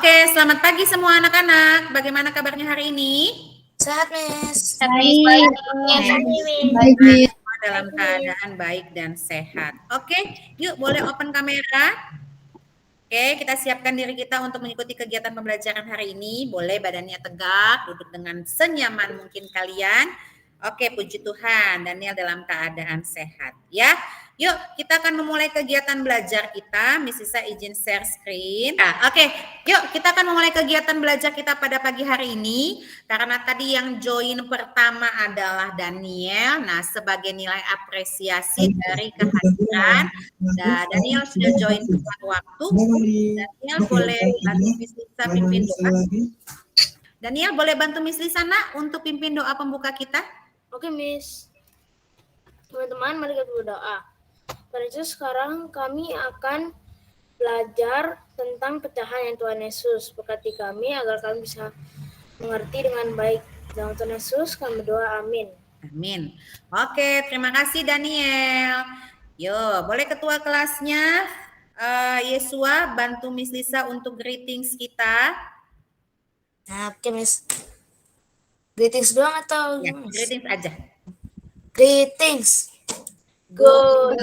Oke, selamat pagi semua anak-anak. Bagaimana kabarnya hari ini? Sehat, Miss. Baik. Baik, Miss. Semua dalam keadaan baik dan sehat. Oke, yuk boleh open kamera. Oke, kita siapkan diri kita untuk mengikuti kegiatan pembelajaran hari ini. Boleh badannya tegak, duduk dengan senyaman mungkin kalian. Oke, puji Tuhan, Daniel dalam keadaan sehat. Ya, yuk kita akan memulai kegiatan belajar kita. Miss Isa izin share screen. Nah, oke, yuk kita akan memulai kegiatan belajar kita pada pagi hari ini. Karena tadi yang join pertama adalah Daniel. Nah, sebagai nilai apresiasi dari kehadiran, Daniel sudah join tepat waktu. Daniel boleh bantu Miss Lisa pimpin doa. Daniel boleh bantu Miss Lisa nak untuk pimpin doa pembuka kita? Oke, Miss. Teman-teman, mari kita berdoa. Pada Yesus, sekarang kami akan belajar tentang pecahan yang Tuhan Yesus. Berkati kami agar kami bisa mengerti dengan baik. Dalam Tuhan Yesus kami berdoa, amin. Amin. Oke, terima kasih Daniel. Yo, boleh ketua kelasnya Yesua bantu Miss Lisa untuk greetings kita. Nah, oke, Miss. Greetings doang atau Ya, gimana, Miss? greetings aja. Greetings. Good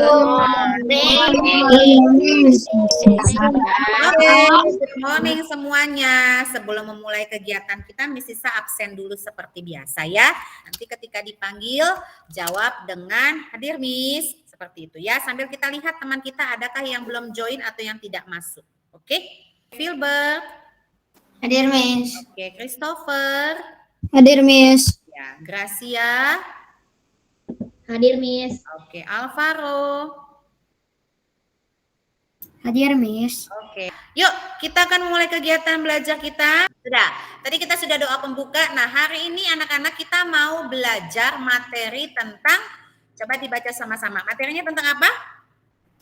morning semuanya. Sebelum memulai kegiatan kita, Miss Lisa absen dulu seperti biasa ya. Nanti ketika dipanggil, jawab dengan hadir Miss. Seperti itu ya. Sambil kita lihat teman kita adakah yang belum join atau yang tidak masuk. Oke. Filbert. Hadir, Miss. Oke, Christopher. Hadir, Miss. Ya, Gracia. Hadir, Miss. Oke, Alvaro. Hadir, Miss. Oke, yuk kita akan mulai kegiatan belajar kita. Sudah, tadi kita sudah doa pembuka. Nah, hari ini anak-anak kita mau belajar materi tentang, coba dibaca sama-sama. Materinya tentang apa?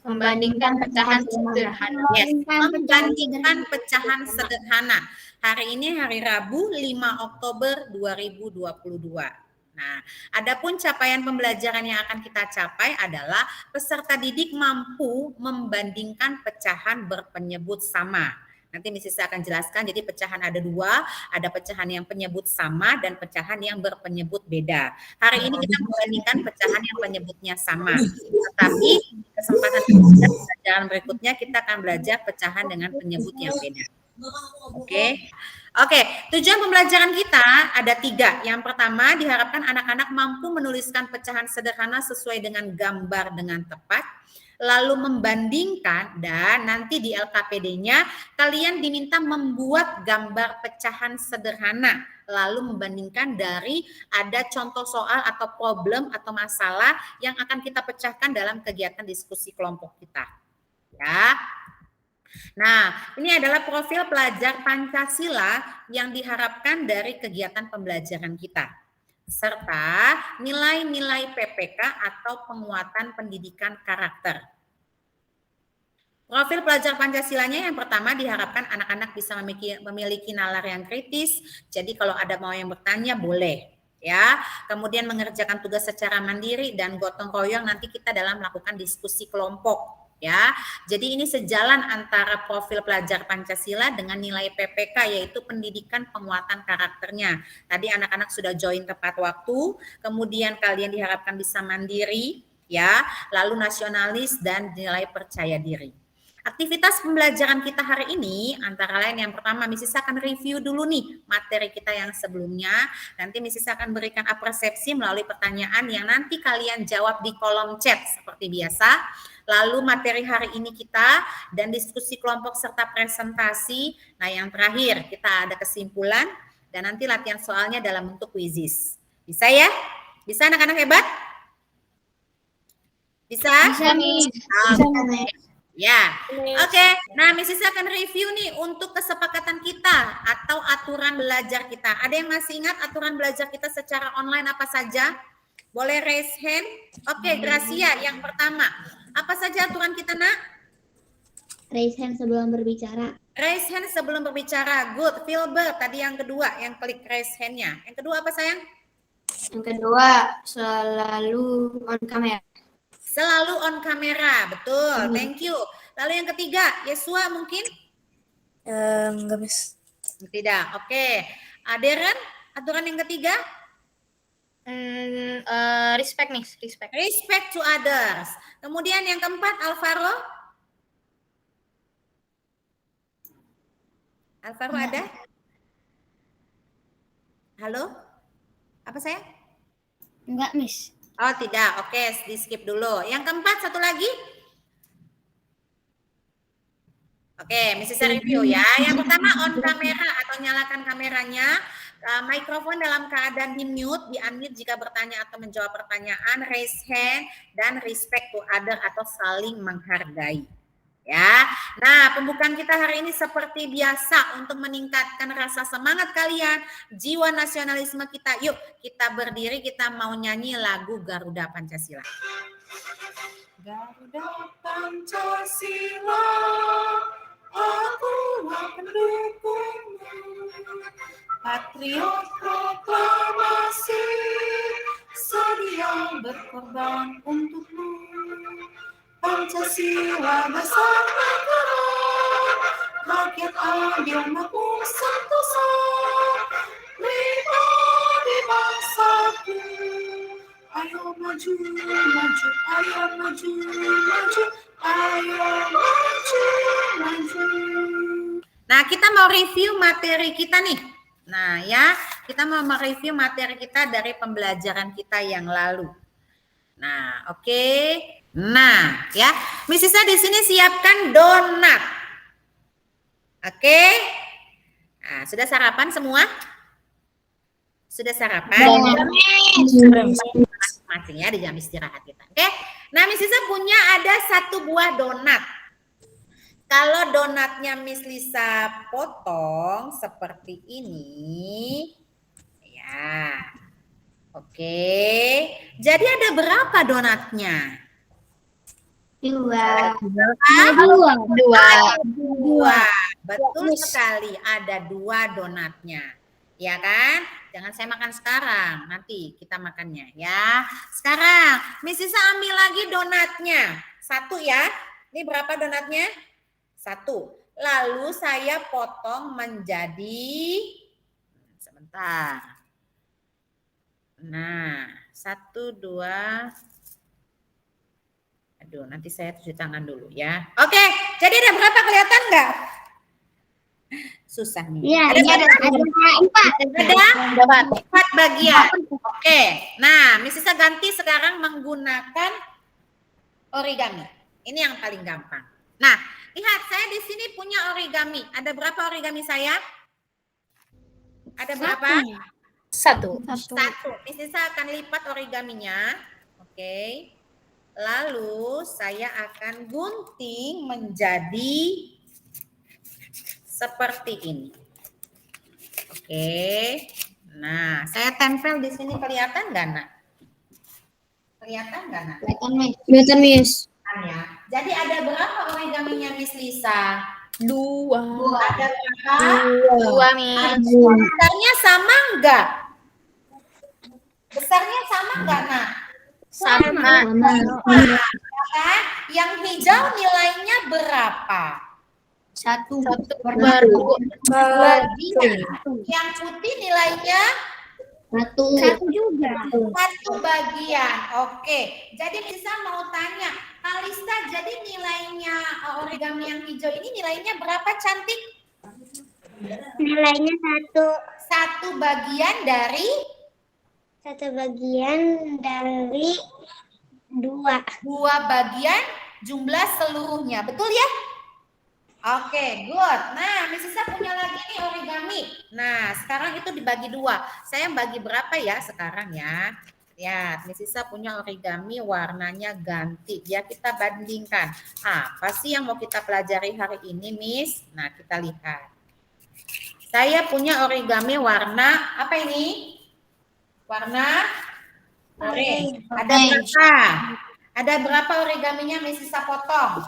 Membandingkan pecahan sederhana. Yes, membandingkan pecahan sederhana. Hari ini hari Rabu 5 Oktober 2022. Nah, adapun capaian pembelajaran yang akan kita capai adalah peserta didik mampu membandingkan pecahan berpenyebut sama. Nanti Miss Lisa akan jelaskan, jadi pecahan ada dua, ada pecahan yang penyebut sama dan pecahan yang berpenyebut beda. Hari ini kita membandingkan pecahan yang penyebutnya sama. Tetapi kesempatan pembelajaran berikutnya kita akan belajar pecahan dengan penyebut yang beda. Oke, tujuan pembelajaran kita ada 3. Yang pertama, diharapkan anak-anak mampu menuliskan pecahan sederhana sesuai dengan gambar dengan tepat, lalu membandingkan, dan nanti di LKPD-nya kalian diminta membuat gambar pecahan sederhana, lalu membandingkan dari ada contoh soal atau problem atau masalah yang akan kita pecahkan dalam kegiatan diskusi kelompok kita. Ya. Nah, ini adalah profil pelajar Pancasila yang diharapkan dari kegiatan pembelajaran kita, serta nilai-nilai PPK atau penguatan pendidikan karakter. Profil pelajar Pancasilanya yang pertama diharapkan anak-anak bisa memiliki nalar yang kritis, jadi kalau ada mau yang bertanya boleh. Ya, kemudian mengerjakan tugas secara mandiri dan gotong royong nanti kita dalam melakukan diskusi kelompok. Ya, jadi ini sejalan antara profil pelajar Pancasila dengan nilai PPK yaitu pendidikan penguatan karakternya. Tadi anak-anak sudah join tepat waktu, kemudian kalian diharapkan bisa mandiri, ya, lalu nasionalis dan nilai percaya diri. Aktivitas pembelajaran kita hari ini antara lain yang pertama Miss Lisa akan review dulu nih materi kita yang sebelumnya. Nanti Miss Lisa akan berikan apresiasi melalui pertanyaan yang nanti kalian jawab di kolom chat seperti biasa. Lalu materi hari ini kita dan diskusi kelompok serta presentasi. Nah, yang terakhir kita ada kesimpulan dan nanti latihan soalnya dalam bentuk quizzes. Bisa ya? Bisa anak-anak hebat? Bisa? Bisa, Miss. Ya, oke. Nah, Miss Lisa akan review nih untuk kesepakatan kita atau aturan belajar kita. Ada yang masih ingat aturan belajar kita secara online apa saja? Boleh raise hand? Oke, Gracia yang pertama. Apa saja aturan kita, Nak? Raise hand sebelum berbicara. Raise hand sebelum berbicara. Good. Filbert tadi yang kedua, yang klik raise hand-nya. Yang kedua apa, sayang? Yang kedua, selalu on camera. Selalu on kamera, betul. Thank you. Lalu yang ketiga, Yesua mungkin? Enggak, Miss. Tidak. Oke. Aderen, aturan yang ketiga? Respect, Miss. Respect. Respect to others. Kemudian yang keempat, Alvaro? Alvaro ada? Halo? Apa saya? Enggak, Miss. Oh tidak, oke, di skip dulu. Yang keempat, satu lagi? Oke, Mrs. review ya. Yang pertama on kamera atau nyalakan kameranya. Mikrofon dalam keadaan di mute, di-unmute jika bertanya atau menjawab pertanyaan, raise hand, dan respect to other atau saling menghargai. Ya, nah pembukaan kita hari ini seperti biasa untuk meningkatkan rasa semangat kalian, jiwa nasionalisme kita. Yuk kita berdiri, kita mau nyanyi lagu Garuda Pancasila. Garuda Pancasila, aku pendukungmu, patriot proklamasi, sedia berkorban untukmu. Pancasila bersama negara, rakyat adil makmur sentosa, pribadi bangsaku. Ayo maju, maju, ayo maju, maju, ayo maju, maju. Nah, kita mau review materi kita nih. Nah, ya, kita mau mereview materi kita dari pembelajaran kita yang lalu. Nah, oke. Nah, ya, Miss Isa di sini siapkan donat. Oke? Nah, sudah sarapan semua? Sudah sarapan? Masing ya di jam istirahat kita. Oke? Nah, Miss Isa punya ada satu buah donat. Kalau donatnya Miss Lisa potong seperti ini, ya. Oke. Jadi ada berapa donatnya? Dua. Dua. Betul sekali, ada 2 donatnya. Ya kan? Jangan saya makan sekarang, nanti kita makannya ya. Sekarang, Miss Isa ambil lagi donatnya. 1 ya. Ini berapa donatnya? 1. Lalu saya potong menjadi, sebentar. Nah, 1, 2. Aduh, nanti saya cuci tangan dulu ya. Oke, jadi ada berapa, kelihatan nggak? Susah nih. Iya, Ada ada empat. Ada 4 bagian. Oke, nah Miss Isa ganti sekarang menggunakan origami. Ini yang paling gampang. Nah, lihat saya di sini punya origami. Ada berapa origami saya? Ada berapa? 1. 1. Miss Isa akan lipat origaminya. Oke. Lalu saya akan gunting menjadi seperti ini. Oke. Nah, saya tempel di sini, kelihatan nggak, Nak? Kelihatan nggak, Nak? Kelihatan, Miss. Ya. Jadi ada berapa origaminya Miss Lisa? 2. Ada berapa? 2, Miss. Besarnya sama enggak? Besarnya sama enggak, Nak? Sama. Kan? Yang hijau nilainya berapa? 1 per 2. Yang putih nilainya 1 juga. 1 bagian. Oke. Jadi bisa mau tanya, Kalista, jadi nilainya origami yang hijau ini nilainya berapa, cantik? Nilainya 1 bagian dari 2. 2 bagian jumlah seluruhnya. Betul ya? Oke, good. Nah, Miss Isa punya lagi nih origami. Nah, sekarang itu dibagi 2. Saya bagi berapa ya sekarang ya? Ya, Miss Isa punya origami warnanya ganti. Ya, kita bandingkan. Apa sih yang mau kita pelajari hari ini, Miss? Nah, kita lihat. Saya punya origami warna apa ini? Warna orange. Ada berapa? Ada berapa origaminya Miss Isa potong?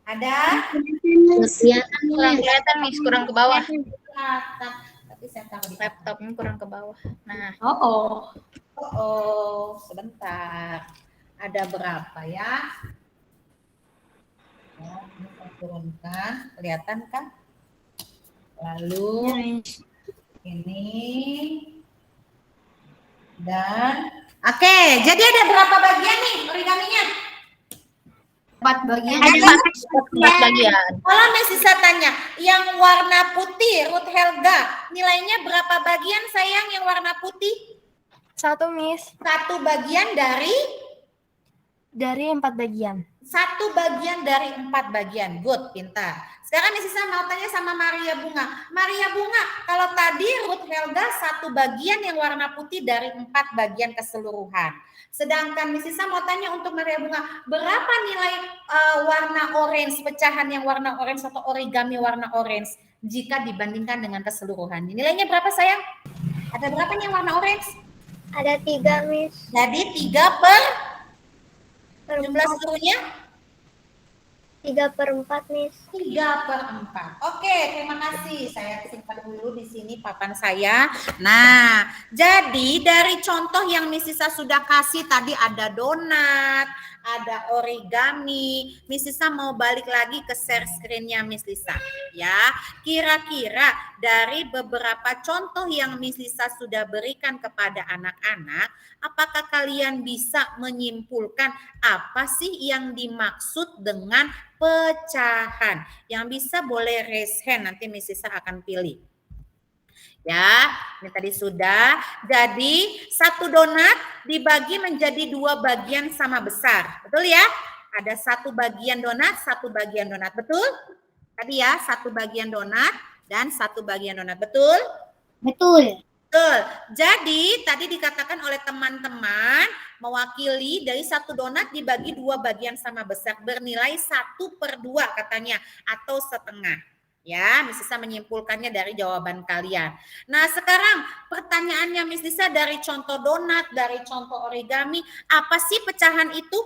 Ada? Kelihatan, Miss. Kurang ke bawah. Tapi saya taruh di Laptopnya kurang ke bawah. Nah. Sebentar. Ada berapa ya? Ya, ini saya turunkan, kelihatan kan? Lalu ini dan oke, jadi ada berapa bagian nih origaminya? 4 bagian. Ada 4 bagian. Kalau Miss Sisa tanya, yang warna putih, Ruth Helga, nilainya berapa bagian sayang yang warna putih? 1, Miss. 1 bagian dari? Dari 4 bagian. 1 bagian dari 4 bagian. Good, pintar. Sekarang Miss Sisa mau tanya sama Maria Bunga. Maria Bunga, kalau tadi Ruth Helga 1 bagian yang warna putih dari 4 bagian keseluruhan. Sedangkan Miss Sisa mau tanya untuk Maria Bunga, berapa nilai warna orange, pecahan yang warna orange atau origami warna orange jika dibandingkan dengan keseluruhan? Nilainya berapa sayang? Ada berapa nih yang warna orange? Ada 3, Miss. Jadi 3 per jumlah seluruhnya? 3/4, Miss. 3/4. Oke, terima kasih. Saya simpan dulu di sini papan saya. Nah, jadi dari contoh yang Miss Sisa sudah kasih tadi ada donat, ada origami. Miss Lisa mau balik lagi ke share screen-nya Miss Lisa. Ya, kira-kira dari beberapa contoh yang Miss Lisa sudah berikan kepada anak-anak, apakah kalian bisa menyimpulkan apa sih yang dimaksud dengan pecahan? Yang bisa boleh raise hand, nanti Miss Lisa akan pilih. Ya, ini tadi sudah. Jadi 1 donat dibagi menjadi 2 bagian sama besar. Betul ya? Ada 1 bagian donat, 1 bagian donat. Betul? Tadi ya, 1 bagian donat dan 1 bagian donat. Betul? Betul. Betul. Jadi tadi dikatakan oleh teman-teman mewakili dari 1 donat dibagi 2 bagian sama besar bernilai 1/2 katanya atau setengah. Ya, Miss Lisa menyimpulkannya dari jawaban kalian. Nah, sekarang pertanyaannya Miss Lisa dari contoh donat, dari contoh origami, apa sih pecahan itu?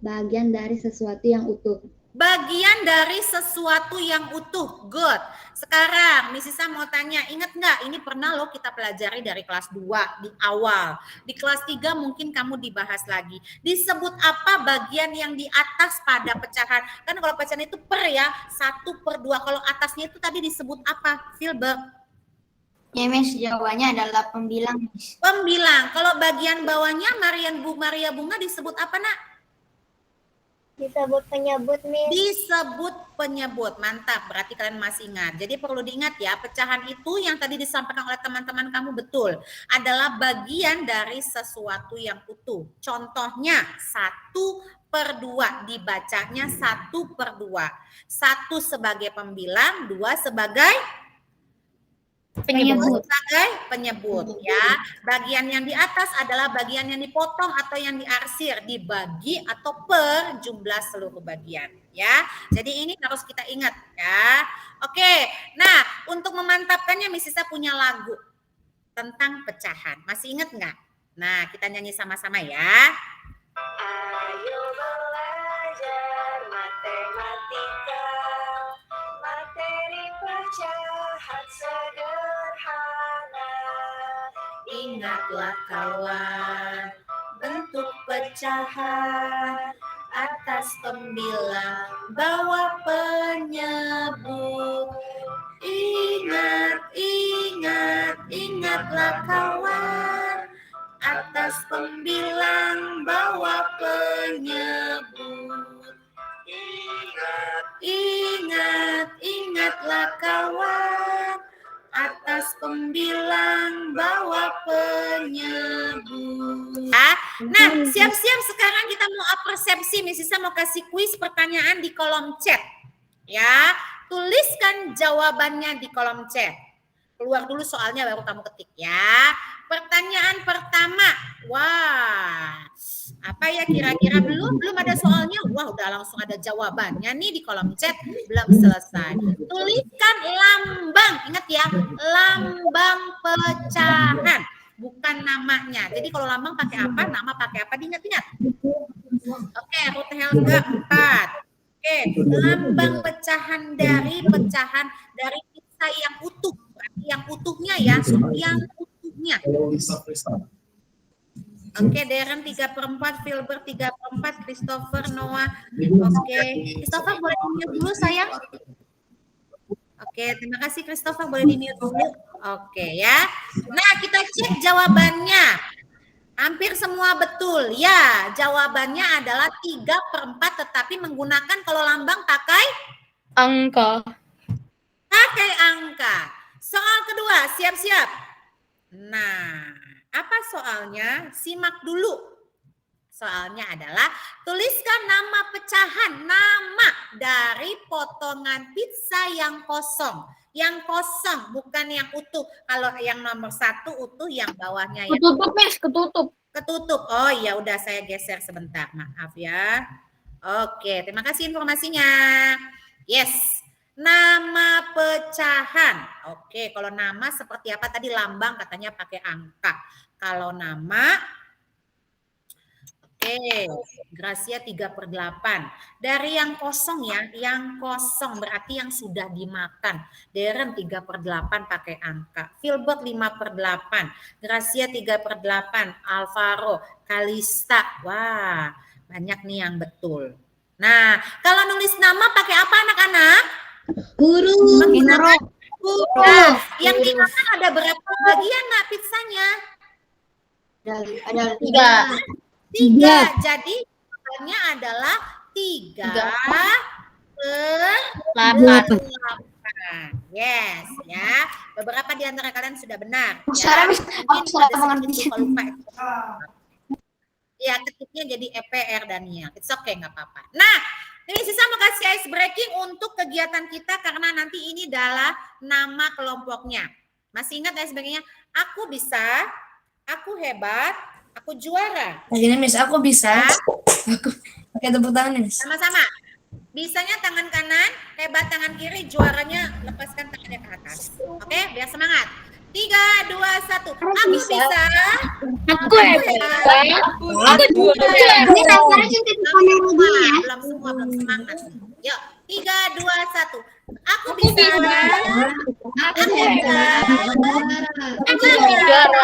Bagian dari sesuatu yang utuh. Bagian dari sesuatu yang utuh. Good. Sekarang Miss Lisa mau tanya, ingat nggak ini pernah loh kita pelajari dari kelas 2 di awal. Di kelas 3 mungkin kamu dibahas lagi. Disebut apa bagian yang di atas pada pecahan? Kan kalau pecahan itu per ya, 1/2. Kalau atasnya itu tadi disebut apa? Filber. Ya, Miss, jawabannya adalah pembilang, Miss. Pembilang. Kalau bagian bawahnya Maria Bunga disebut apa, Nak? Disebut penyebut, Miss. Disebut penyebut. Mantap, berarti kalian masih ingat. Jadi perlu diingat ya, pecahan itu yang tadi disampaikan oleh teman-teman kamu betul. Adalah bagian dari sesuatu yang utuh. Contohnya 1/2, dibacanya 1/2. 1 sebagai pembilang, 2 sebagai Penyebut. sebagai penyebut ya. Bagian yang di atas adalah bagian yang dipotong atau yang diarsir, dibagi atau per jumlah seluruh bagian ya. Jadi ini harus kita ingat ya. Oke. Nah, untuk memantapkannya Miss Lisa punya lagu tentang pecahan. Masih ingat nggak? Nah, kita nyanyi sama-sama ya. Ayo belajar matematika, materi pecahan sederhana. Ingatlah kawan, bentuk pecahan, atas pembilang, bawah penyebut. Ingatlah kawan, atas pembilang, bawah penyebut. Ingatlah kawan, atas pembilang, bawah penyebut. Nah, siap-siap sekarang kita mau persepsi. Miss Lisa mau kasih kuis pertanyaan di kolom chat. Ya, tuliskan jawabannya di kolom chat. Keluar dulu soalnya baru kamu ketik ya. Pertanyaan pertama. Wah, apa ya kira-kira belum ada soalnya? Wah, udah langsung ada jawabannya nih di kolom chat. Belum selesai. Tuliskan lambang. Ingat ya, lambang pecahan. Bukan namanya. Jadi kalau lambang pakai apa, nama pakai apa, diingat-ingat. Oke, Ruth Helga 4. Oke, lambang pecahan dari pizza yang utuh. Berarti yang utuhnya ya, yang utuhnya. Oke, Darren 3/4, Filbert 3/4, Christopher, Noah. Oke, Christopher boleh di-mute dulu sayang. Oke, terima kasih Christopher, boleh di-mute dulu. Oke ya. Nah, kita cek jawabannya. Hampir semua betul. Ya, jawabannya adalah 3/4, tetapi menggunakan kalau lambang pakai Angka. angka. Soal kedua, siap-siap. Nah, apa soalnya? Simak dulu. Soalnya adalah tuliskan nama pecahan, nama dari potongan pizza yang kosong. Yang kosong, bukan yang utuh. Kalau yang nomor 1 utuh, yang bawahnya yang Ketutup, Miss, ketutup. ketutup. Oh iya, udah saya geser sebentar. Maaf ya. Oke, terima kasih informasinya. Yes, nama pecahan. Oke, kalau nama seperti apa tadi, lambang katanya pakai angka. Kalau nama, oke, Gracia 3/8. Dari yang kosong ya, yang kosong berarti yang sudah dimakan. Darren 3/8 pakai angka. Filbert 5/8. Gracia 3/8. Alvaro, Kalista. Wah, banyak nih yang betul. Nah, kalau nulis nama pakai apa anak-anak? Huruf. Menggunakan huruf. Nah, yang dimakan ada berapa bagian nak pizzanya? Ada 3. Jadi jawabannya adalah 3/8. Yes, ya. Beberapa di antara kalian sudah benar. Sarah, Miss, Mungkin aku salah ada mengerti. sedikit lupa. Ya, ketiknya jadi EPR Daniel. It's okay, nggak apa-apa. Nah, ini Sisa mau kasih ice breaking untuk kegiatan kita karena nanti ini adalah nama kelompoknya. Masih ingat ice breakingnya? Aku bisa, aku hebat, aku juara. Gini Miss, aku bisa. Aku pakai tepuk tangan Miss. Sama-sama. Bisanya tangan kanan, hebat tangan kiri, juaranya lepaskan tangannya ke atas. Oke, biar semangat. 3, 2, 1. Aku bisa. Aku hebat. Aku juara. Ini rasanya cinta di kamera dulu ya. Belum semua, belum semangat. Yuk, 3, 2, 1. Aku bisa. Aku hebat. Aku juara.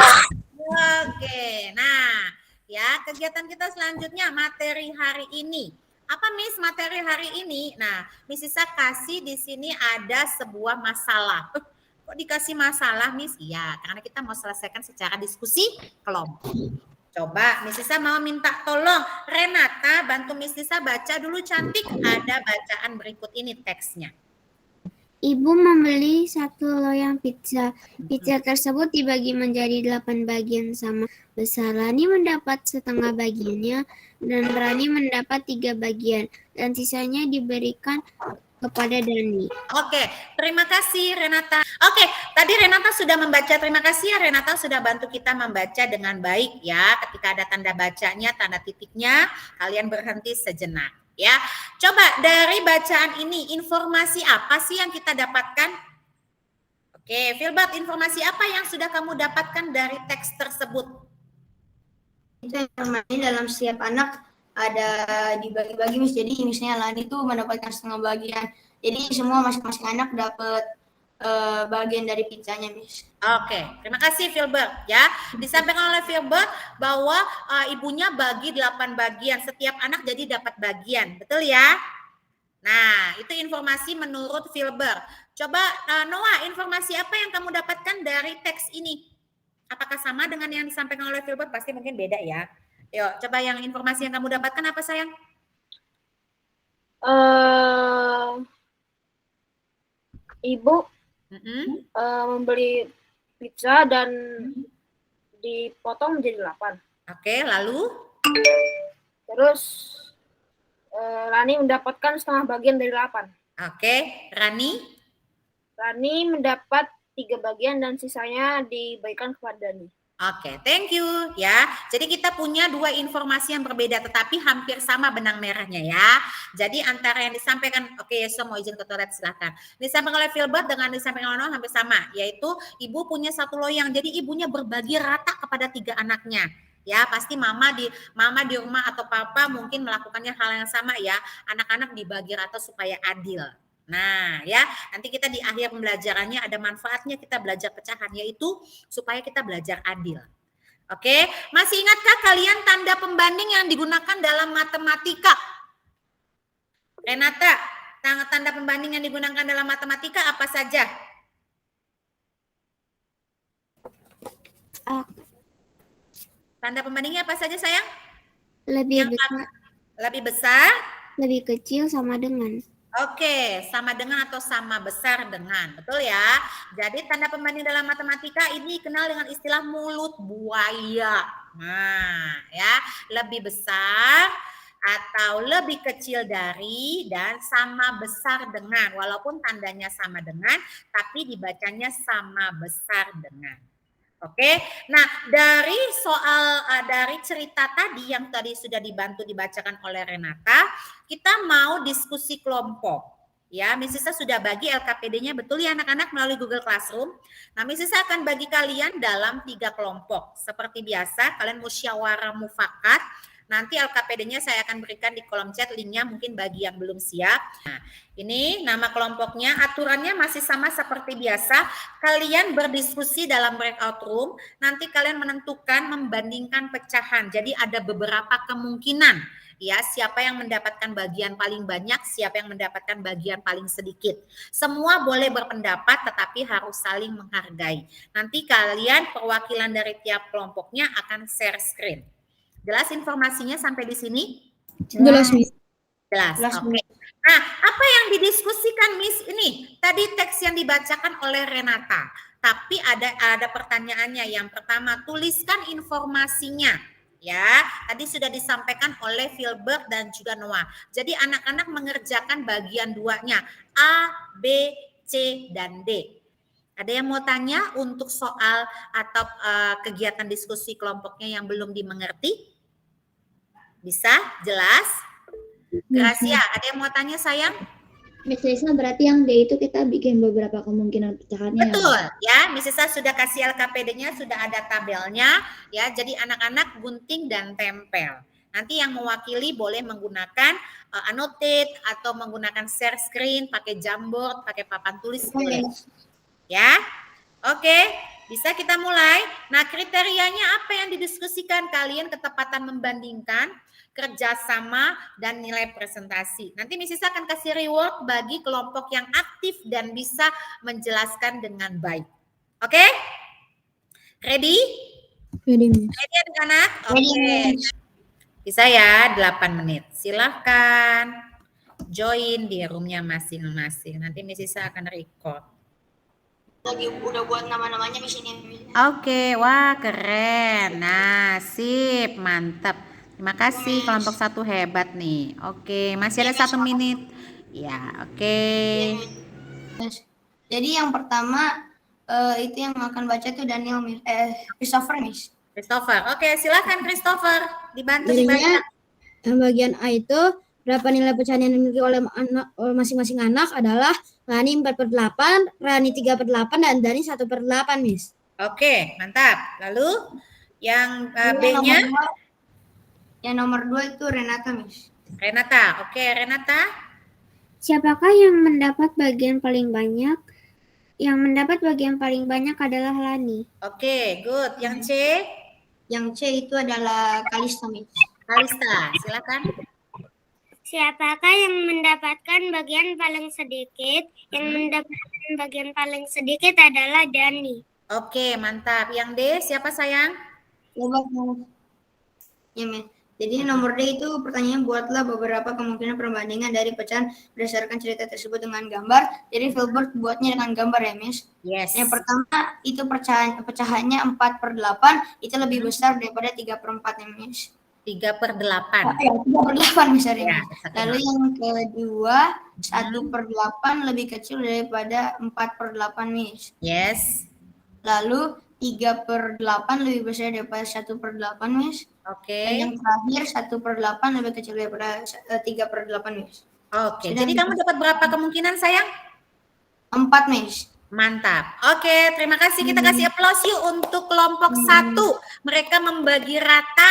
Oke, nah ya kegiatan kita selanjutnya materi hari ini. Apa Miss materi hari ini? Nah, Miss Sisa kasih di sini ada sebuah masalah. Kok dikasih masalah Miss? Iya, karena kita mau selesaikan secara diskusi kelompok. Coba Miss Sisa mau minta tolong Renata bantu Miss Sisa baca dulu cantik. Ada bacaan berikut ini teksnya. Ibu membeli 1 loyang pizza. Pizza tersebut dibagi menjadi 8 bagian sama besar. Rani mendapat setengah bagiannya dan Rani mendapat 3 bagian. Dan sisanya diberikan kepada Dani. Oke, terima kasih Renata. Oke, tadi Renata sudah membaca. Terima kasih ya Renata sudah bantu kita membaca dengan baik ya. Ketika ada tanda bacanya, tanda titiknya, kalian berhenti sejenak. Ya, coba dari bacaan ini informasi apa sih yang kita dapatkan? Oke, Filbert, informasi apa yang sudah kamu dapatkan dari teks tersebut? Itu informasi dalam setiap anak ada dibagi-bagi Miss. Jadi misalnya Lani itu mendapatkan setengah bagian. Jadi semua masing-masing anak dapat bagian dari pizzanya Miss. Oke, terima kasih Filbert ya. Disampaikan oleh Filbert bahwa ibunya bagi 8 bagian, setiap anak jadi dapat bagian, betul ya? Nah, itu informasi menurut Filbert. Coba Noah, informasi apa yang kamu dapatkan dari teks ini? Apakah sama dengan yang disampaikan oleh Filbert? Pasti mungkin beda ya. Yuk, coba yang informasi yang kamu dapatkan apa sayang? Ibu membeli pizza dan dipotong menjadi 8. Oke, lalu? Terus Rani mendapatkan setengah bagian dari 8. Oke, Rani? Rani mendapat 3 bagian dan sisanya diberikan kepada Dani. Oke, thank you ya. Jadi kita punya 2 informasi yang berbeda tetapi hampir sama benang merahnya ya. Jadi antara yang disampaikan, oke, so mau izin ke toilet silakan. Disampaikan oleh Filbert dengan disampaikan oleh Noah hampir sama, yaitu ibu punya 1 loyang. Jadi ibunya berbagi rata kepada 3 anaknya. Ya, pasti mama di rumah atau papa mungkin melakukannya hal yang sama ya. Anak-anak dibagi rata supaya adil. Nah, ya, nanti kita di akhir pembelajarannya ada manfaatnya kita belajar pecahan, yaitu supaya kita belajar adil. Oke, masih ingatkah kalian tanda pembanding yang digunakan dalam matematika? Renata, tanda pembanding yang digunakan dalam matematika apa saja? Tanda pembandingnya apa saja, sayang? Lebih Yang besar, lebih besar? lebih kecil sama dengan. Oke, sama dengan atau sama besar dengan, betul ya? Jadi tanda pembanding dalam matematika ini kenal dengan istilah mulut buaya. Nah, ya, lebih besar atau lebih kecil dari dan sama besar dengan. Walaupun tandanya sama dengan, tapi dibacanya sama besar dengan. Oke, nah dari dari cerita tadi yang tadi sudah dibacakan oleh Renata, kita mau diskusi kelompok. Ya, Miss Sisa sudah bagi LKPD-nya betul ya anak-anak melalui Google Classroom. Nah, Miss Sisa akan bagi kalian dalam 3 kelompok. Seperti biasa, kalian musyawarah mufakat. Nanti LKPD-nya saya akan berikan di kolom chat linknya mungkin bagi yang belum siap. Nah, ini nama kelompoknya, aturannya masih sama seperti biasa. Kalian berdiskusi dalam breakout room, nanti kalian menentukan membandingkan pecahan. Jadi ada beberapa kemungkinan ya, siapa yang mendapatkan bagian paling banyak, siapa yang mendapatkan bagian paling sedikit. Semua boleh berpendapat tetapi harus saling menghargai. Nanti kalian perwakilan dari tiap kelompoknya akan share screen. Jelas informasinya sampai di sini? Jelas, Miss. Jelas. Jelas, Oke. Nah, apa yang didiskusikan Miss ini? Tadi teks yang dibacakan oleh Renata. Tapi ada pertanyaannya. Yang pertama, tuliskan informasinya. Ya, tadi sudah disampaikan oleh Filbert dan juga Noah. Jadi anak-anak mengerjakan bagian 2-nya. A, B, C, dan D. Ada yang mau tanya untuk soal atau kegiatan diskusi kelompoknya yang belum dimengerti? Bisa? Jelas? Gracia, ada yang mau tanya sayang? Miss Lisa, berarti yang D itu kita bikin beberapa kemungkinan pecahannya. Betul, ya. Miss Lisa sudah kasih LKPD-nya, sudah ada tabelnya, ya. Jadi anak-anak gunting dan tempel. Nanti yang mewakili boleh menggunakan annotate atau menggunakan share screen, pakai Jamboard, pakai papan tulis boleh. Ya, oke, bisa kita mulai. Nah, kriterianya apa yang didiskusikan? Kalian ketepatan membandingkan, kerjasama, dan nilai presentasi. Nanti Miss Sisa akan kasih reward bagi kelompok yang aktif dan bisa menjelaskan dengan baik. Oke? Ready? Ready, Miss. Ready anak-anak? Oke. Bisa ya, 8 menit. Silahkan join di roomnya masing-masing. Nanti Miss Sisa akan record. Lagi udah buat nama-namanya di sini. Oke, wah keren. Nah, sip, mantap. Terima kasih, kelompok 1 hebat nih. Oke, masih ada 1 menit. Ya, oke. Jadi yang pertama itu yang akan baca tuh Daniel, Christopher, Miss. Christopher, oke silakan Christopher. Dibantu Jadinya dibaca. yang bagian A itu berapa nilai pecahan yang dimiliki oleh masing-masing anak adalah Rani 4/8, Rani 3/8, dan Dani 1/8, Miss. Oke, mantap. Lalu yang Yang B-nya? Yang nomor 2 itu Renata, Miss. Renata. Oke, Renata. Siapakah yang mendapat bagian paling banyak? Yang mendapat bagian paling banyak adalah Lani. Oke, good. Yang C? Yang C itu adalah Kalista, Miss. Kalista, silakan. Siapakah yang mendapatkan bagian paling sedikit? Yang mendapatkan bagian paling sedikit adalah Dani. Oke, mantap. Yang D siapa sayang? Ya, Miss. Jadi nomor D itu pertanyaannya, buatlah beberapa kemungkinan perbandingan dari pecahan berdasarkan cerita tersebut dengan gambar. Jadi Filbert buatnya dengan gambar ya, Miss. Yes. Yang pertama itu pecahannya 4/8 itu lebih besar daripada 3/4 ya, Miss. 3/8. Ya, 3/8 Miss. Ya, Lalu yang kedua 1/8 lebih kecil daripada 4/8, Miss. Yes. Lalu 3/8 lebih besar daripada 1/8, Miss. Oke. Dan yang terakhir 1/8 lebih kecil daripada 3/8, Miss. Oke. Jadi kamu dapat berapa kemungkinan sayang? 4, Miss. Mantap. Oke, terima kasih. Kita kasih applause yuk untuk kelompok 1. Mereka membagi rata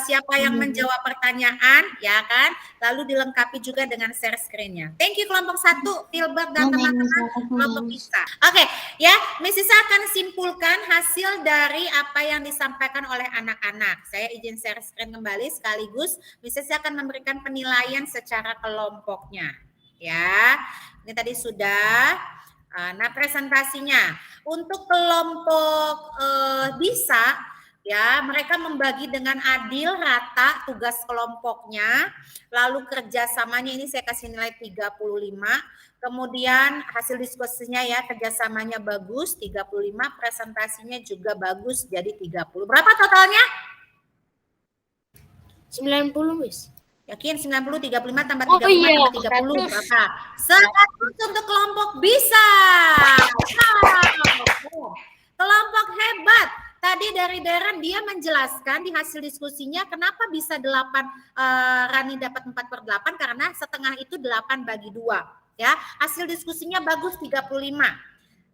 siapa yang menjawab pertanyaan, ya kan? Lalu dilengkapi juga dengan share screen-nya. Thank you kelompok 1, Filbert dan teman-teman kelompok bisa. Oke, ya, Miss Isa akan simpulkan hasil dari apa yang disampaikan oleh anak-anak. Saya izin share screen kembali sekaligus Miss Isa akan memberikan penilaian secara kelompoknya. Ya, ini tadi sudah. Nah, presentasinya untuk kelompok bisa, ya, mereka membagi dengan adil rata tugas kelompoknya, lalu kerjasamanya ini saya kasih nilai 35, kemudian hasil diskusinya ya kerjasamanya bagus 35, presentasinya juga bagus jadi 30. Berapa totalnya? 90, Miss. Yakin 90, 35 tambah 35 Oh, iya. tambah 30 berapa? 100 untuk kelompok bisa. Wow. Kelompok hebat. Tadi dari Deren dia menjelaskan di hasil diskusinya kenapa bisa 8 Rani dapat 4/8 karena setengah itu 8 bagi 2. Ya, hasil diskusinya bagus 35.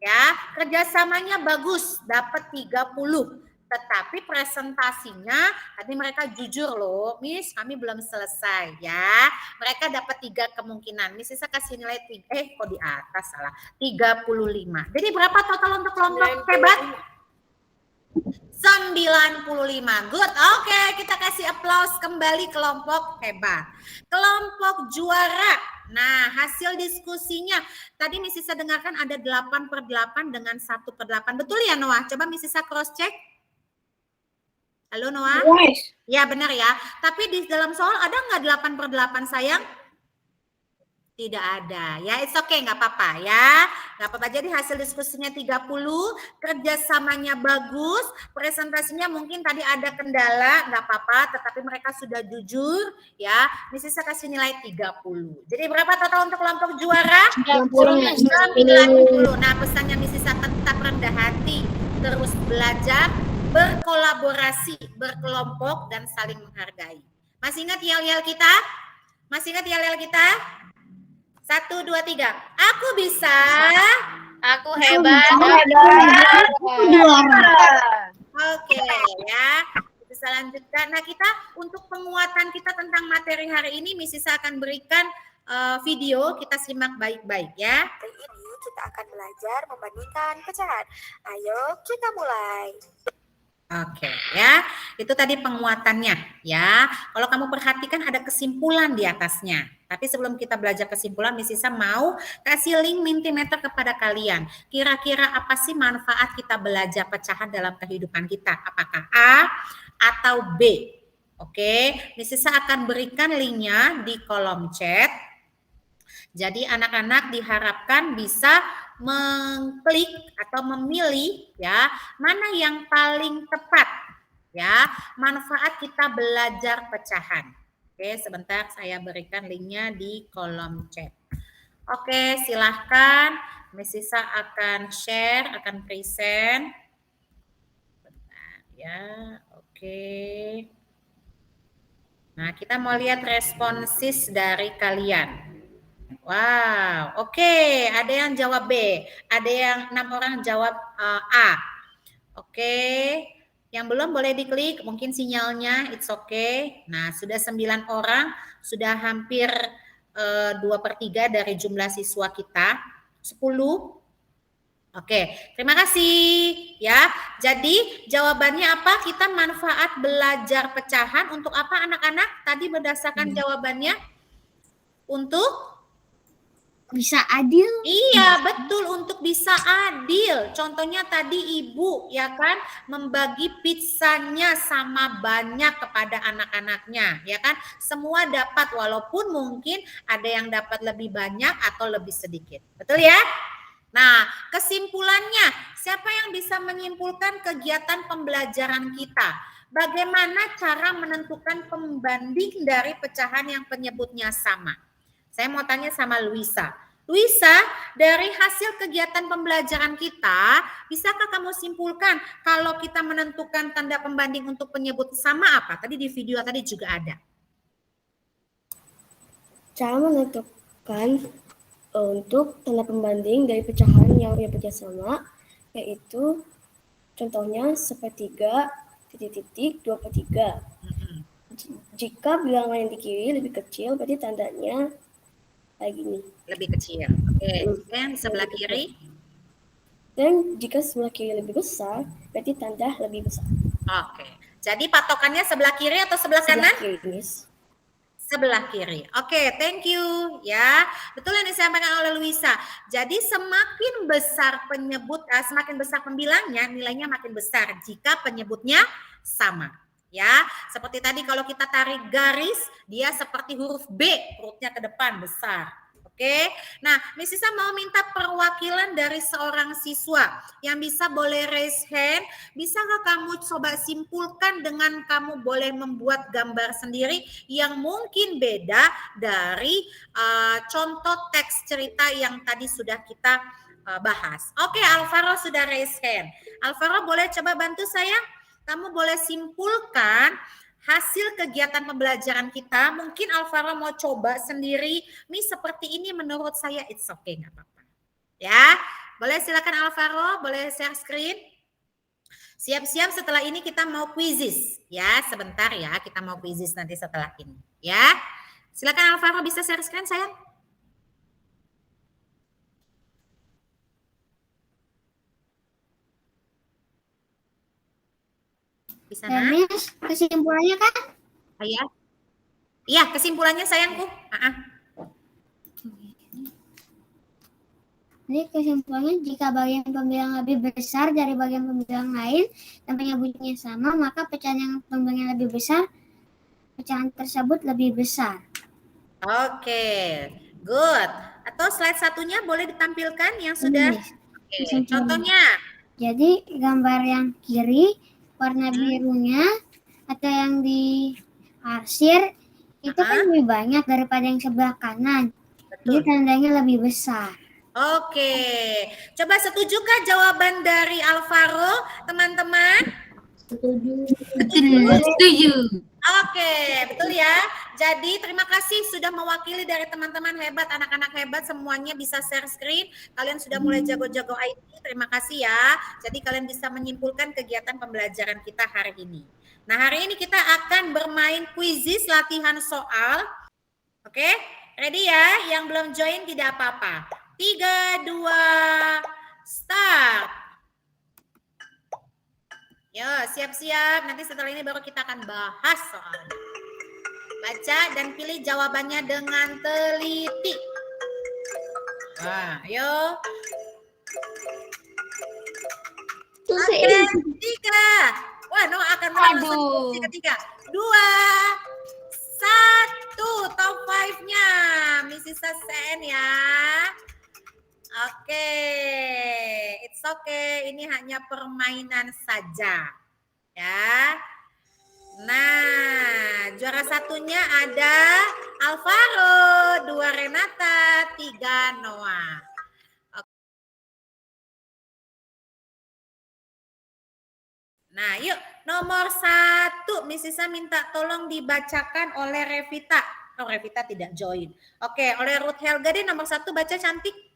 Ya, kerjasamanya bagus dapat 30. Tetapi presentasinya tadi mereka jujur loh, Miss, kami belum selesai ya. Mereka dapat 3 kemungkinan. Miss Isa kasih nilai 3, kok di atas salah. 35. Jadi berapa total untuk kelompok hebat? 95. Good. Oke, kita kasih applause kembali kelompok hebat. Kelompok juara. Nah, hasil diskusinya tadi Miss Isa dengarkan ada 8/8 dengan 1/8. Betul ya Noah? Coba Miss Isa cross check. Halo Noah? Yes. Ya benar ya. Tapi di dalam soal ada nggak 8/8 sayang? Tidak ada. Ya it's okay, nggak apa-apa ya. Nggak apa-apa. Jadi hasil diskusinya 30, kerjasamanya bagus, presentasinya mungkin tadi ada kendala, nggak apa-apa. Tetapi mereka sudah jujur ya. Miss Isa kasih nilai 30. Jadi berapa total untuk kelompok juara? 90. Nah pesannya Miss Isa tetap rendah hati, terus belajar, berkolaborasi, berkelompok, dan saling menghargai. Masih ingat yel-yel kita? Masih ingat yel-yel kita? 1, 2, 3. Aku bisa. Aku hebat. Oke ya. Bisa lanjutkan. Nah kita untuk penguatan kita tentang materi hari ini, Miss Isa akan berikan video. Kita simak baik-baik ya. Hari ini kita akan belajar membandingkan pecahan. Ayo kita mulai. Oke ya, itu tadi penguatannya ya. Kalau kamu perhatikan ada kesimpulan di atasnya. Tapi sebelum kita belajar kesimpulan, Miss Isa mau kasih link Mentimeter kepada kalian. Kira-kira apa sih manfaat kita belajar pecahan dalam kehidupan kita? Apakah A atau B? Oke, Miss Isa akan berikan linknya di kolom chat. Jadi anak-anak diharapkan bisa mengklik atau memilih ya mana yang paling tepat ya manfaat kita belajar pecahan. Oke, sebentar saya berikan linknya di kolom chat. Oke, silahkan Miss Isa akan share, akan present. Bentar ya, oke. Nah, kita mau lihat responsis dari kalian. Wow, oke. Ada yang jawab B, ada yang 6 orang jawab A. Oke, yang belum boleh diklik, mungkin sinyalnya it's okay. Nah, sudah 9 orang, sudah hampir 2/3 dari jumlah siswa kita, 10. Oke, terima kasih ya. Jadi jawabannya apa? Kita manfaat belajar pecahan untuk apa anak-anak? Tadi berdasarkan jawabannya untuk Bisa adil. iya, betul, untuk bisa adil. Contohnya tadi ibu ya kan membagi pizzanya sama banyak kepada anak-anaknya, ya kan? Semua dapat walaupun mungkin ada yang dapat lebih banyak atau lebih sedikit. Betul ya? Nah, kesimpulannya, siapa yang bisa menyimpulkan kegiatan pembelajaran kita? Bagaimana cara menentukan pembanding dari pecahan yang penyebutnya sama? Saya mau tanya sama Luisa. Luisa, dari hasil kegiatan pembelajaran kita, bisakah kamu simpulkan kalau kita menentukan tanda pembanding untuk penyebut sama apa? Tadi di video tadi juga ada. Cara menentukan untuk tanda pembanding dari pecahan yang punya pecahan sama, yaitu contohnya sepertiga, titik-titik, 2/3. Jika bilangan yang di kiri lebih kecil, berarti tandanya kayak gini. Lebih kecil. Oke, yang sebelah kiri. Dan jika sebelah kiri lebih besar, berarti tanda lebih besar. Oke. Jadi patokannya sebelah kiri atau sebelah kanan? Sebelah kiri, Miss. Sebelah kiri. Oke, thank you ya. Betul yang disampaikan oleh Luisa. Jadi semakin besar semakin besar pembilangnya, nilainya makin besar jika penyebutnya sama. Ya, seperti tadi kalau kita tarik garis, dia seperti huruf B, perutnya ke depan besar. Oke. Nah, Miss Isa mau minta perwakilan dari seorang siswa yang bisa boleh raise hand. Bisa nggak kamu coba simpulkan dengan kamu boleh membuat gambar sendiri yang mungkin beda dari contoh teks cerita yang tadi sudah kita bahas. Oke, Alvaro sudah raise hand. Alvaro boleh coba bantu saya? Kamu boleh simpulkan hasil kegiatan pembelajaran kita. Mungkin Alvaro mau coba sendiri. Nih seperti ini menurut saya it's okay, nggak apa-apa. Ya, boleh silakan Alvaro, boleh share screen. Siap-siap setelah ini kita mau quizzes. Ya, sebentar ya, kita mau quizzes nanti setelah ini. Ya, silakan Alvaro bisa share screen sayang. Bisa Miss, kesimpulannya kan? Iya. Iya, kesimpulannya sayangku. Jadi kesimpulannya jika bagian pembilang lebih besar dari bagian pembilang lain dan penyebutnya sama, maka pecahan yang pembilangnya lebih besar, pecahan tersebut lebih besar. Oke, good. Atau slide satunya boleh ditampilkan yang sudah. Oke, contohnya. Jadi gambar yang kiri warna birunya atau yang di arsir itu kan lebih banyak daripada yang sebelah kanan. Jadi tandanya lebih besar. Oke, coba setujukah jawaban dari Alvaro, teman-teman? Setuju. Oke, betul ya. Jadi terima kasih sudah mewakili dari teman-teman hebat, anak-anak hebat semuanya bisa share screen. Kalian sudah mulai jago-jago IT, terima kasih ya. Jadi kalian bisa menyimpulkan kegiatan pembelajaran kita hari ini. Nah, hari ini kita akan bermain quizzes latihan soal. Oke, ready ya? Yang belum join tidak apa-apa. 3, 2, start. Yo, siap-siap. Nanti setelah ini baru kita akan bahas soalnya. Baca dan pilih jawabannya dengan teliti. Nah, ayo. Oke, 3. Wah, Noah akan menang ketiga. 2, 1. Top 5-nya. Miss Isa Sen ya. Oke, it's okay. Ini hanya permainan saja, ya. Nah, juara satunya ada Alvaro, 2 Renata, 3 Noah. Nah, yuk nomor 1, Miss Isa minta tolong dibacakan oleh Revita. Oh, Revita tidak join. Oke, oleh Ruth Helga deh nomor 1 baca cantik.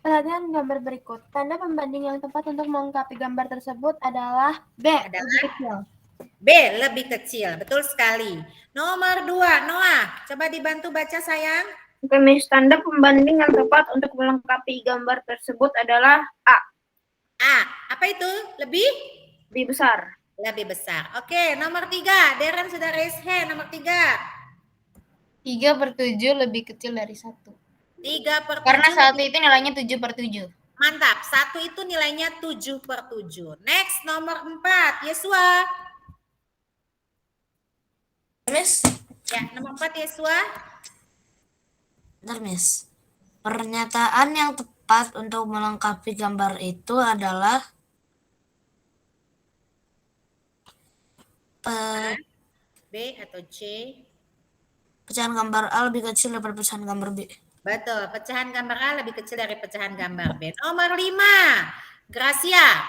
Perhatian gambar berikut. Tanda pembanding yang tepat untuk melengkapi gambar tersebut adalah B. Lebih kecil. B, lebih kecil. Betul sekali. Nomor 2, Noah. Coba dibantu baca sayang. Oke, Miss. Tanda pembanding yang tepat untuk melengkapi gambar tersebut adalah A. A. Apa itu? Lebih? Lebih besar. Lebih besar. Oke, nomor 3. Darren sudah raise hand. Nomor 3. 3/7 lebih kecil dari 1. 3/7. Karena 1 itu nilainya 7/7. Mantap. 1 itu nilainya 7/7. Next, nomor 4. Yesua. Miss. Ya, nomor 4 Yesua. Bentar, Miss. Pernyataan yang tepat untuk melengkapi gambar itu adalah B atau C? Pecahan gambar A lebih kecil daripada pecahan gambar B. Betul, pecahan gambar A lebih kecil dari pecahan gambar B. Nomor 5, Gracia.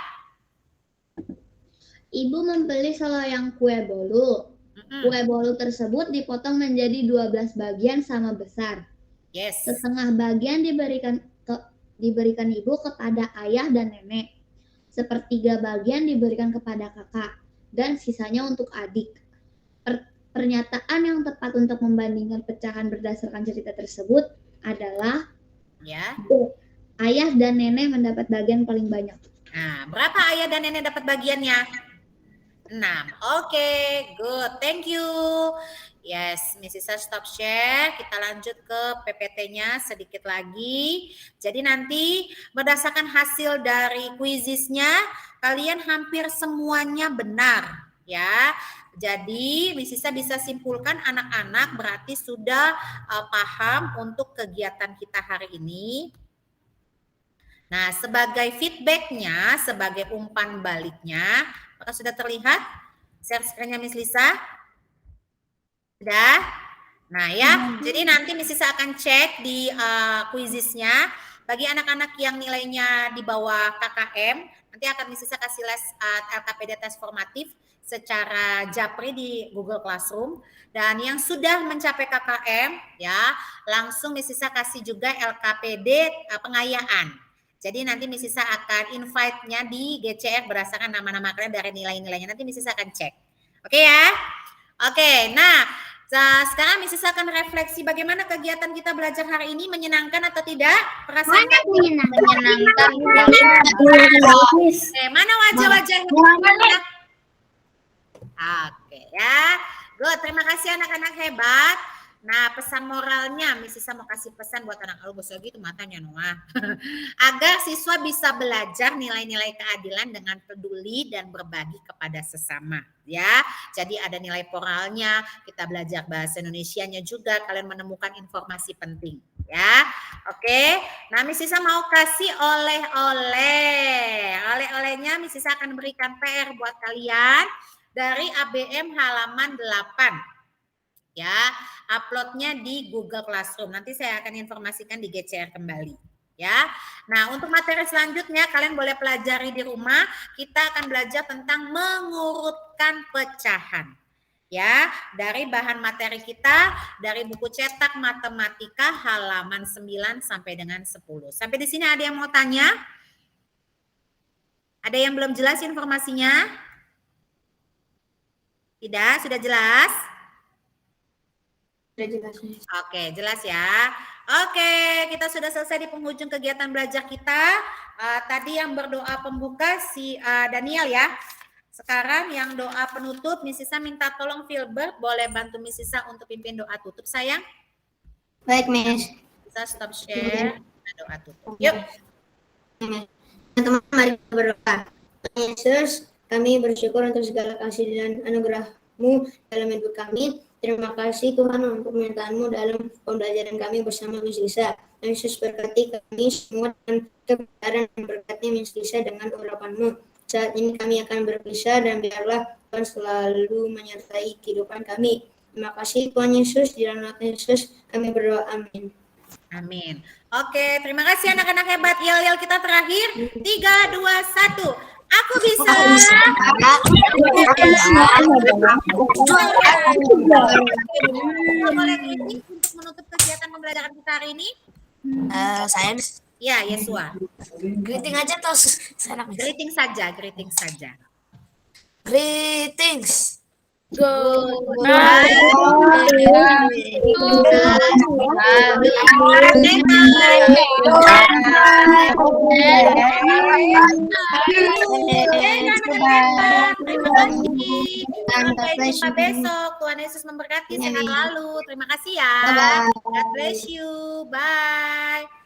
Ibu membeli seloyang kue bolu. Kue bolu tersebut dipotong menjadi 12 bagian sama besar. Yes. Setengah bagian diberikan ibu kepada ayah dan nenek. Sepertiga bagian diberikan kepada kakak dan sisanya untuk adik. Pernyataan yang tepat untuk membandingkan pecahan berdasarkan cerita tersebut adalah Ya. Ayah dan nenek mendapat bagian paling banyak. Nah, berapa ayah dan nenek dapat bagiannya? 6. Oke, good. Thank you. Yes, Miss Isa stop share. Kita lanjut ke PPT-nya sedikit lagi. Jadi nanti berdasarkan hasil dari quizisnya, kalian hampir semuanya benar. Ya, jadi Miss Isa bisa simpulkan anak-anak berarti sudah paham untuk kegiatan kita hari ini. Nah, sebagai feedbacknya, sebagai umpan baliknya, apakah sudah terlihat share screen-nya Miss Lisa? Sudah? Nah ya, jadi nanti Miss Lisa akan cek di quizisnya. Bagi anak-anak yang nilainya di bawah KKM, nanti akan Miss Lisa kasih les LKPD tes formatif secara japri di Google Classroom. Dan yang sudah mencapai KKM, ya langsung Miss Lisa kasih juga LKPD pengayaan. Jadi nanti Miss Lisa akan invite-nya di GCR berdasarkan nama-nama kalian dari nilai-nilainya. Nanti Miss Lisa akan cek. Oke ya? Oke, nah sekarang Miss Lisa akan refleksi bagaimana kegiatan kita belajar hari ini, menyenangkan atau tidak? Perasaan Menyenangkan. Oke, mana wajah-wajah hebat? Oke ya. Good, terima kasih anak-anak hebat. Nah, pesan moralnya, Miss Lisa mau kasih pesan buat anak bos gitu matanya Noah. Agar siswa bisa belajar nilai-nilai keadilan dengan peduli dan berbagi kepada sesama, ya. Jadi ada nilai moralnya, kita belajar bahasa Indonesianya juga, kalian menemukan informasi penting, ya. Oke. Nah, Miss Lisa mau kasih oleh-oleh. Oleh-olehnya Miss Lisa akan berikan PR buat kalian dari ABM halaman 8. Ya, uploadnya di Google Classroom. Nanti saya akan informasikan di GCR kembali. Ya, nah untuk materi selanjutnya kalian boleh pelajari di rumah. Kita akan belajar tentang mengurutkan pecahan. Ya, dari bahan materi kita dari buku cetak matematika halaman 9 sampai dengan 10. Sampai di sini ada yang mau tanya? Ada yang belum jelas informasinya? Tidak, sudah jelas? Oke, jelas ya. Oke, kita sudah selesai di penghujung kegiatan belajar kita. Tadi yang berdoa pembuka si Daniel ya. Sekarang yang doa penutup, Miss Lisa minta tolong Filbert boleh bantu Miss Lisa untuk pimpin doa tutup sayang. Baik, Miss. Kita stop share. Doa tutup. Yuk. Teman-teman, mari kita berdoa. Yesus, kami bersyukur untuk segala kasih dan anugerah-Mu dalam hidup kami. Terima kasih Tuhan untuk penyertaan-Mu dalam pembelajaran kami bersama Miss Lisa. Yesus berkati kami semua dengan kebenaran dan berkati Miss Lisa dengan urapan-Mu. Saat ini kami akan berpisah dan biarlah Tuhan selalu menyertai kehidupan kami. Terima kasih Tuhan Yesus, di dalam nama Yesus kami berdoa, amin. Amin. Oke, terima kasih anak-anak hebat. Yel-yel kita terakhir. 3, 2, 1. Aku bisa. Boleh kritik untuk menutup kegiatan pembelajaran kita hari ini? Saya Ya, Yesua. greeting aja terus. Greeting saja, greeting saja. Greetings. Sampai jumpa besok. Tuhan Yesus memberkati. Sehat lalu. Terima kasih ya. God bless you. Bye.